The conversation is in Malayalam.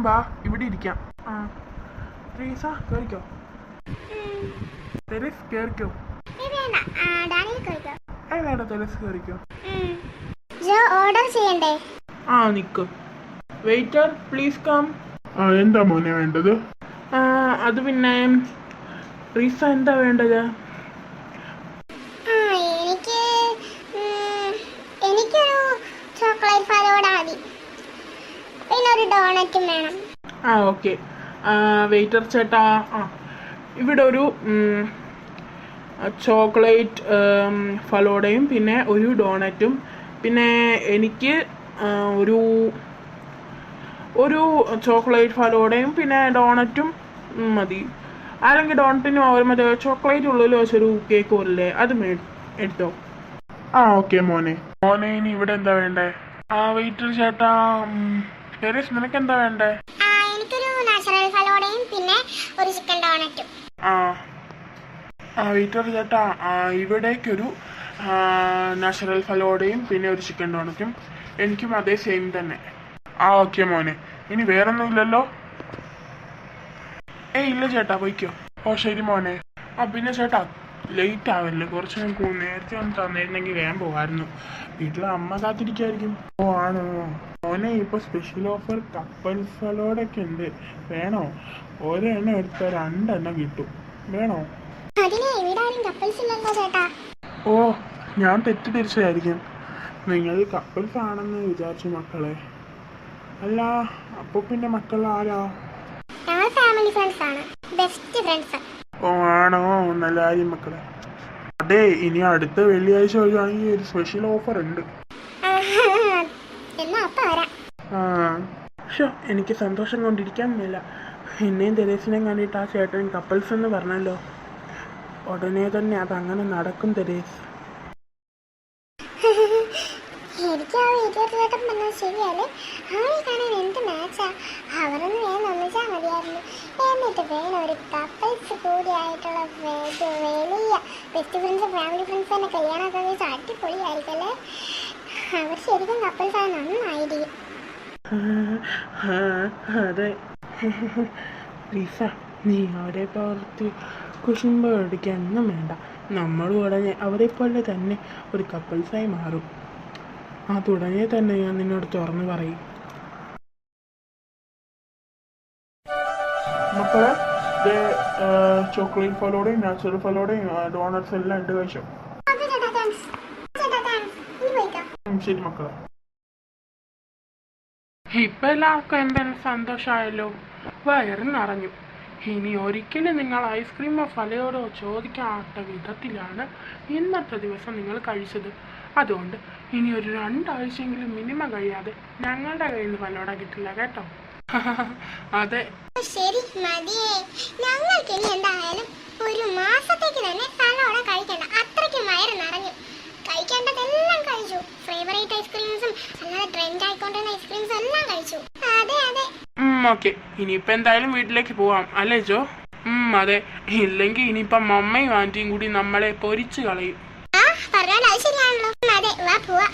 വാ ഇവിടെ ഇരിക്കാം. ആ ട്രീസ കേറിക്കോ. തെരേസ് കേറിക്കോ. വേണ്ട തെരേസ് കേറിക്കോ. ഓർഡർ ചെയ്യണ്ടേ? ആ നിക്ക്. Waiter please come. എന്താ മോനെ വേണ്ടത്? അത് പിന്നെ ട്രീസ എന്താ വേണ്ടത്? എനിക്കൊരു ചോക്ലേറ്റ് ഫലോഡ മതി, പിന്നെ ഒരു ഡോണറ്റും വേണം. ഓക്കെ. വെയിറ്റർ ചേട്ടാ, ഇവിടെ ഒരു ചോക്ലേറ്റ് ഫലോഡയും പിന്നെ ഒരു ഡോണറ്റും, പിന്നെ എനിക്ക് ഒരു ചോക്ലേറ്റ് ഫലോഡയും പിന്നെ ഡോണറ്റും മതി. അല്ലെങ്കിൽ ഡോണറ്റിനും മറ്റേ ചോക്ലേറ്റ് ഉള്ളിൽ വെച്ചൊരു കേക്ക് പോലല്ലേ, അത് എടുത്തോ. ഓക്കെ മോനെ. ഇനി ഇവിടെ എന്താ വേണ്ടേ? വെയിറ്റർ ചേട്ടാ, ടെറേസ് നിനക്ക് എന്താ വേണ്ടേ? എനിക്കൊരു നാച്ചുറൽ ഫലോഡയും പിന്നെ ഒരു ചിക്കൻ ഡോണറ്റും. വെയിറ്റർ ചേട്ടാ, ഇവിടേക്കൊരു നാച്ചുറൽ ഫലോഡയും പിന്നെ ഒരു ചിക്കൻ ഡോണറ്റും. എനിക്കും അതേ സെയിം തന്നെ. ഓക്കെ മോനെ. ഇനി വേറൊന്നും ഇല്ലല്ലോ? ഇല്ല ചേട്ടാ, പോയിക്കോ. ശരി മോനെ. പിന്നെ ചേട്ടാ ലേറ്റ് ആവല്ലേ, കുറച്ച് നേരത്തെ ഒന്ന് തന്നിരുന്നെങ്കിൽ വേഗം പോകാമായിരുന്നു. വീട്ടിലെ അമ്മ കാത്തിരിക്കായിരിക്കും. ആണോ മോനെ? ഇപ്പൊ സ്പെഷ്യൽ ഓഫർ കപ്പിൾസ് ഫലോഡൊക്കെ ഉണ്ട്. വേണോ? ഒരെണ്ണം എടുത്താൽ 2 എണ്ണം കിട്ടും. വേണോ? ഞാൻ തെറ്റിദ്ധരിച്ചതായിരിക്കും. നിങ്ങൾ കപ്പിൾസ് ആണെന്ന് വിചാരിച്ചു മക്കളെ. അല്ല, അപ്പൊ പിന്നെ മക്കൾ ആരാ? ആണോ? നല്ല കാര്യം മക്കളെ. അതെ, ഇനി അടുത്ത വെള്ളിയാഴ്ച വരുവാണെങ്കിൽ ഒരു സ്പെഷ്യൽ ഓഫർ ഉണ്ട്. എനിക്ക് സന്തോഷം കൊണ്ടിരിക്കാൻ മേല. എന്നെയും തെരേസിനെയും കണ്ടിട്ട് ആ ചേട്ടൻ കപ്പിൾസ് എന്ന് പറഞ്ഞല്ലോ. ഉടനെ തന്നെ അതങ്ങനെ നടക്കും തെരേസ്. എനിക്ക് ആ വീഡിയോ ചേട്ടൻ പറഞ്ഞത് ശരിയല്ലേ? അവരെ കാണാൻ എന്ത് മാച്ചാ. അവരൊന്ന് വേഗം ഒന്നിച്ചാൽ മതിയായിരുന്നു. എന്നിട്ട് വേണം ഒരു കപ്പിൾസ് കൂടിയായിട്ടുള്ള വലിയ ബെസ്റ്റ് ഫ്രണ്ട്സ് ഫാമിലി ഫ്രണ്ട്സ് തന്നെ കല്യാണമൊക്കെ വെച്ച് അടിപൊളിയായിരിക്കല്ലേ. അവർ ശരിക്കും കപ്പിൾസ് ആയ നന്നായിരിക്കും. അതെ റീസ, നീ അവരെ പുറത്ത് കുശുമ്പ് അടിക്കാനൊന്നും വേണ്ട. നമ്മൾ ഉടനെ അവരെ പോലെ തന്നെ ഒരു കപ്പിൾസായി മാറും. അതുടനെ തന്നെ ഞാൻ നിന്നോട് തുറന്നു പറയും. മക്കളെ, ചോക്ലേറ്റ് ഫലോടെയും നാച്ചുറൽ ഫലോടെയും ഡോണറ്റ്സ് എല്ലാം ഉണ്ട് കഴിച്ചോ? ശരി മക്കളെ. ഇപ്പൊ എല്ലാവർക്കും എന്തായാലും സന്തോഷമായല്ലോ, വയറ് നിറഞ്ഞു. ഇനി ഒരിക്കലും നിങ്ങൾ ഐസ്ക്രീമോ ഫലയോടോ ചോദിക്കാത്ത വിധത്തിലാണ് ഇന്നത്തെ ദിവസം നിങ്ങൾ കഴിച്ചത്. അതുകൊണ്ട് ഇനി ഒരു 2 ആഴ്ചയെങ്കിലും മിനിമം കഴിയാതെ ഞങ്ങളുടെ കയ്യിൽ നിന്ന് ഫലോട കിട്ടില്ല കേട്ടോ. അതെ ശരി, മതിയേ. ഞങ്ങൾക്ക് ഇനി എന്തായാലും ഒരു മാസത്തേക്ക് തന്നെ ഫലോട കഴിക്കണ്ട. അത്രയ്ക്ക് വയറ് നിറഞ്ഞു. കഴിക്കേണ്ടതെല്ലാം കഴിച്ചു. ഫേവറേറ്റ് ഐസ്ക്രീംസും അല്ലാതെ ട്രെൻഡ് ആയിക്കൊണ്ടിരുന്ന ഐസ്ക്രീംസും എല്ലാം കഴിച്ചു. അതെ അതെ. ഓക്കെ, ഇനിയിപ്പോൾ എന്തായാലും വീട്ടിലേക്ക് പോവാം അല്ലേ ജോ? അതെ, ഇല്ലെങ്കിൽ ഇനിയിപ്പം അമ്മയും ആൻറ്റിയും കൂടി നമ്മളെ പൊരിച്ചു കളയും. പറഞ്ഞാൽ അത് ശരിയാണല്ലോ. അതെ, വാ പോവാ.